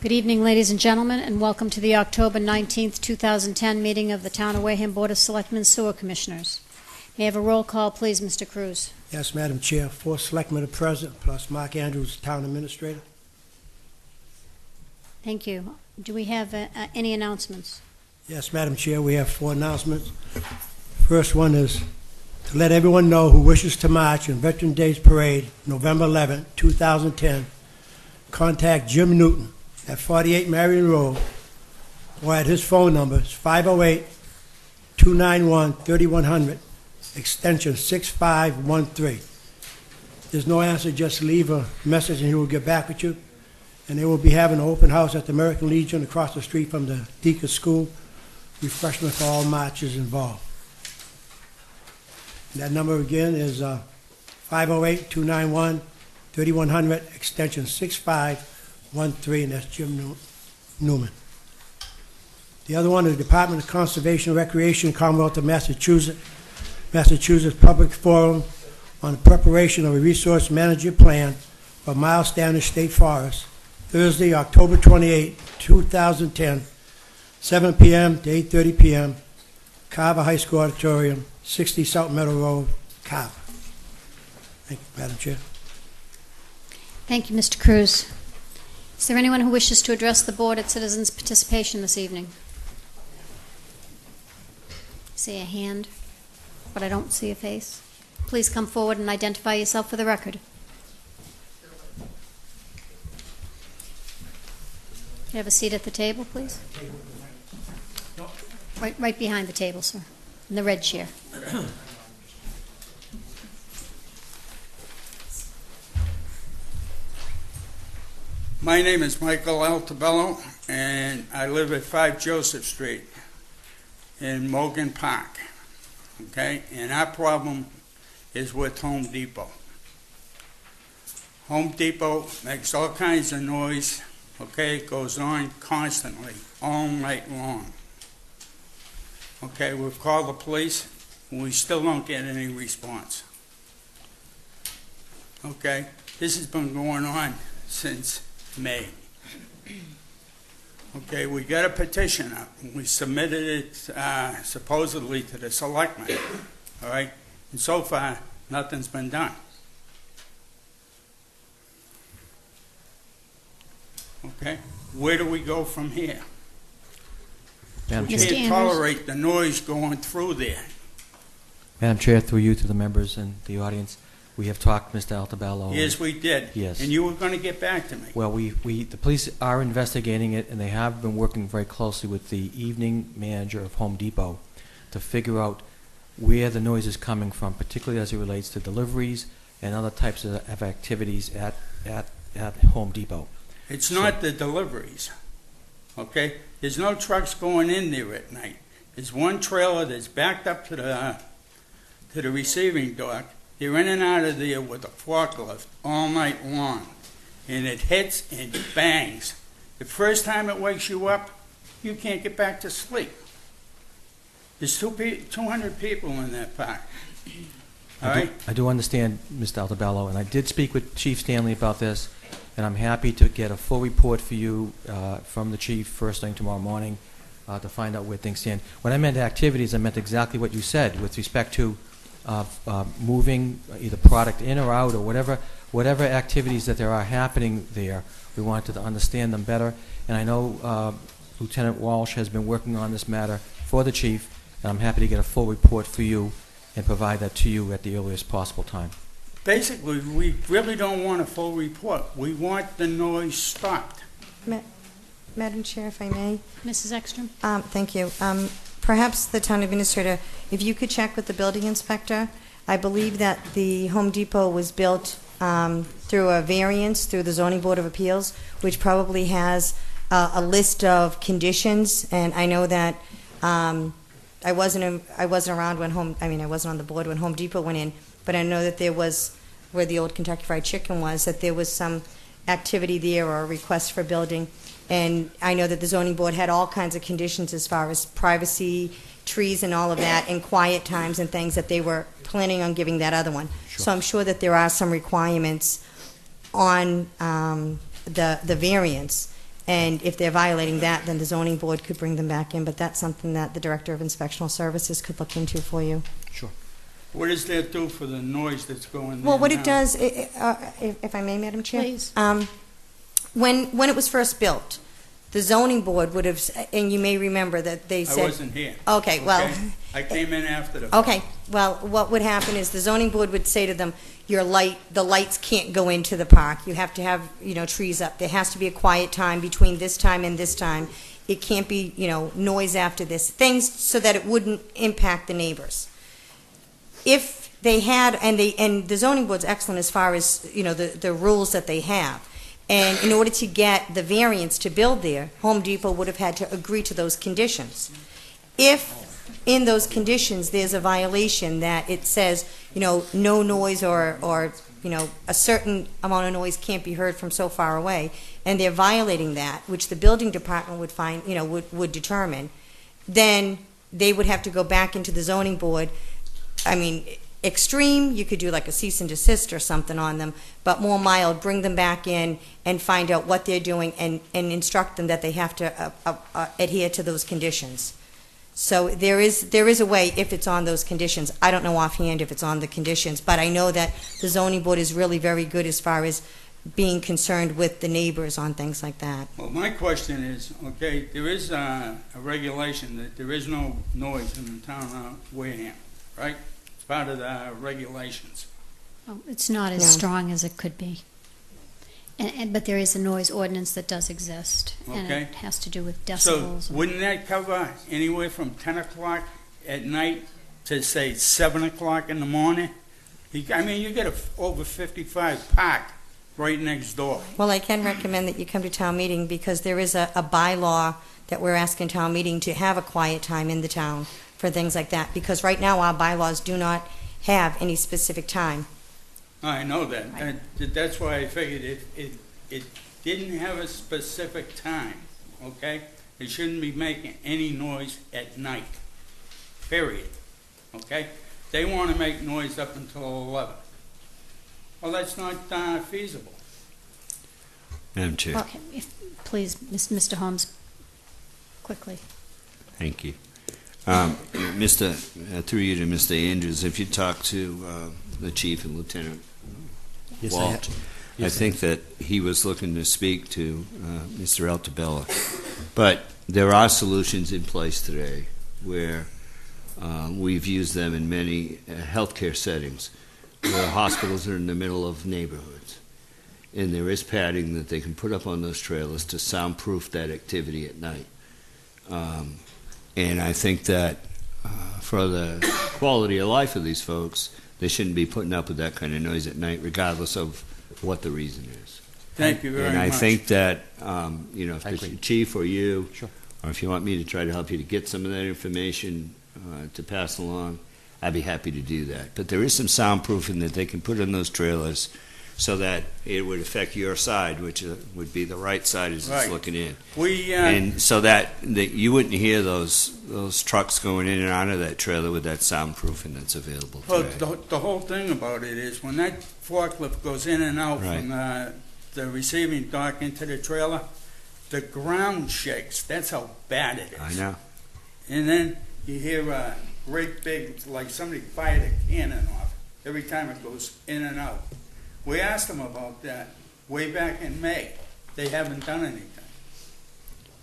Good evening, ladies and gentlemen, and welcome to the October 19th, 2010 meeting of the Town of Wareham Board of Selectmen Sewer Commissioners. May I have a roll call, please, Mr. Cruz? Yes, Madam Chair. 4 selectmen are present, plus Mark Andrews, Town Administrator. Thank you. Do we have any announcements? Yes, Madam Chair, we have 4 announcements. First one is to let everyone know who wishes to march in Veterans Day Parade, November 11, 2010, contact Jim Newton at 48 Marion Road, or at his phone number, 508-291-3100, extension 6513. There's no answer, just leave a message and he will get back with you. And they will be having an open house at the American Legion across the street from the Deacon School. Refreshment for all marchers involved. And that number again is 508-291-3100, extension 6513, and that's Jim Newman. The other one is the Department of Conservation and Recreation, Commonwealth of Massachusetts Public Forum on the preparation of a resource management plan for Miles Standish State Forest, Thursday, October 28, 2010, 7 p.m. to 8:30 p.m., Carver High School Auditorium, 60 South Meadow Road, Carver. Thank you, Madam Chair. Thank you, Mr. Cruz. Is there anyone who wishes to address the board at citizens' participation this evening? I see a hand, but I don't see a face. Please come forward and identify yourself for the record. Can you have a seat at the table, please? Right behind the table, sir, in the red chair. My name is Michael Altabello, and I live at 5 Joseph Street in Mogan Park, okay? And our problem is with Home Depot. Home Depot makes all kinds of noise, okay? It goes on constantly, all night long. Okay, we've called the police, and we still don't get any response. Okay, this has been going on since May. Okay, we got a petition up. We submitted it supposedly to the selectmen, all right? And so far, nothing's been done. Okay, where do we go from here? Madam We Chair. can't tolerate the noise going through there. Madam Chair, through you to the members and the audience, we have talked, Mr. Altabello. Yes, we did. Yes. And you were going to get back to me. Well, the police are investigating it, and they have been working very closely with the evening manager of Home Depot to figure out where the noise is coming from, particularly as it relates to deliveries and other types of activities at Home Depot. It's not the deliveries, okay? There's no trucks going in there at night. There's one trailer that's backed up to the receiving dock. They're in and out of there with a forklift all night long, and it hits and bangs. The first time it wakes you up, you can't get back to sleep. There's 200 people in that park. All right? I do understand, Mr. Altabello, and I did speak with Chief Stanley about this, and I'm happy to get a full report for you from the chief first thing tomorrow morning to find out where things stand. When I meant activities, I meant exactly what you said with respect to moving either product in or out or whatever activities that there are happening there. We wanted to understand them better, and I know Lieutenant Walsh has been working on this matter for the chief, and I'm happy to get a full report for you and provide that to you at the earliest possible time. Basically, we really don't want a full report. We want the noise stopped. Madam Chair, if I may. Mrs. Ekstrom? Thank you. Perhaps the town administrator, if you could check with the building inspector. I believe that the Home Depot was built through a variance through the Zoning Board of Appeals, which probably has a list of conditions. And I know that I wasn't around when I wasn't on the board when Home Depot went in, but I know that there was, where the old Kentucky Fried Chicken was, that there was some activity there or a request for building. And I know that the zoning board had all kinds of conditions as far as privacy, trees and all of that, and quiet times and things that they were planning on giving that other one. Sure. So I'm sure that there are some requirements on the variance And if they're violating that, then the zoning board could bring them back in, but that's something that the Director of Inspectional Services could look into for you. Sure. What does that do for the noise that's going there Well, what now? it does, if I may, Madam Chair? Please. When it was first built, the zoning board would have, and you may remember that they I said... wasn't here. Okay, well... I came in after the... Okay, well, what would happen is the zoning board would say to them, the lights can't go into the park. You have to have, trees up. There has to be a quiet time between this time and this time. It can't be, noise after this. Things so that it wouldn't impact the neighbors. If they had, and the zoning board's excellent as far as, the rules that they have. And in order to get the variance to build there, Home Depot would have had to agree to those conditions. If in those conditions there's a violation that it says, no noise or a certain amount of noise can't be heard from so far away, and they're violating that, which the building department would find, would determine, then they would have to go back into the zoning board. I mean, extreme, you could do like a cease and desist or something on them, but more mild, bring them back in and find out what they're doing and instruct them that they have to adhere to those conditions. So there is a way if it's on those conditions. I don't know offhand if it's on the conditions, but I know that the zoning board is really very good as far as being concerned with the neighbors on things like that. Well, my question is, okay, there is a regulation that there is no noise in the town of Wareham, right? It's part of the regulations. Oh, it's not as No. strong as it could be. But there is a noise ordinance that does exist, and Okay. it has to do with So decibels. wouldn't that cover anywhere from 10 o'clock at night to, say, 7 o'clock in the morning? You get a over 55 park right next door. Well, I can recommend that you come to town meeting because there is a bylaw that we're asking town meeting to have a quiet time in the town for things like that, because right now our bylaws do not have any specific time. I know that. That's why I figured if it didn't have a specific time, okay? It shouldn't be making any noise at night, period, okay? They want to make noise up until 11. Well, that's not feasible. Madam Chair, Okay, please, Mr. Holmes, quickly. thank you. Through you to Mr. Andrews, if you talk to the chief and Lieutenant Yes, Walt, I yes, think that he was looking to speak to Mr. Altabella. But there are solutions in place today where we've used them in many healthcare settings where hospitals are in the middle of neighborhoods. And there is padding that they can put up on those trailers to soundproof that activity at night. And I think that for the quality of life of these folks, they shouldn't be putting up with that kind of noise at night, regardless of what the reason is. Thank you very much. And I think that, if I the agree. chief or you, Sure. or if you want me to try to help you to get some of that information to pass along, I'd be happy to do that. But there is some soundproofing that they can put in those trailers so that it would affect your side, which would be the right side as Right. it's looking in. And And so that you wouldn't hear those trucks going in and out of that trailer with that soundproofing that's available well, today. the whole thing about it is when that forklift goes in and out Right. from the receiving dock into the trailer, the ground shakes. That's how bad it is. I know. And then you hear a great big, like somebody fired a cannon off every time it goes in and out. We asked them about that way back in May. They haven't done anything.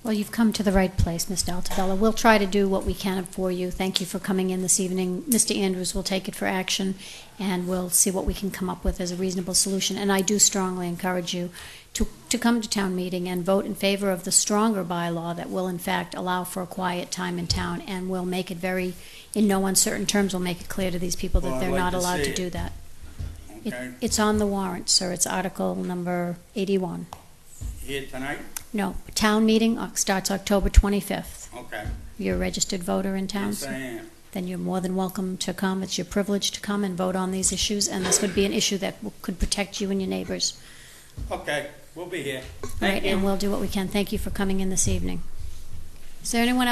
Well, you've come to the right place, Mr. Altabella. We'll try to do what we can for you. Thank you for coming in this evening. Mr. Andrews will take it for action, and we'll see what we can come up with as a reasonable solution. And I do strongly encourage you to come to town meeting and vote in favor of the stronger bylaw that will, in fact, allow for a quiet time in town and will make it very, in no uncertain terms, will make it clear to these people that Well, I'd they're like not to allowed see to it. do that. Okay? It's on the warrant, sir. It's Article number 81. Here tonight? No, town meeting starts October 25th. Okay. You're a registered voter in town, Yes, I am. then you're more than welcome to come. It's your privilege to come and vote on these issues, and this would be an issue that could protect you and your neighbors. Okay, we'll be here. All right, Thank you. and we'll do what we can. Thank you for coming in this evening. Is there anyone else?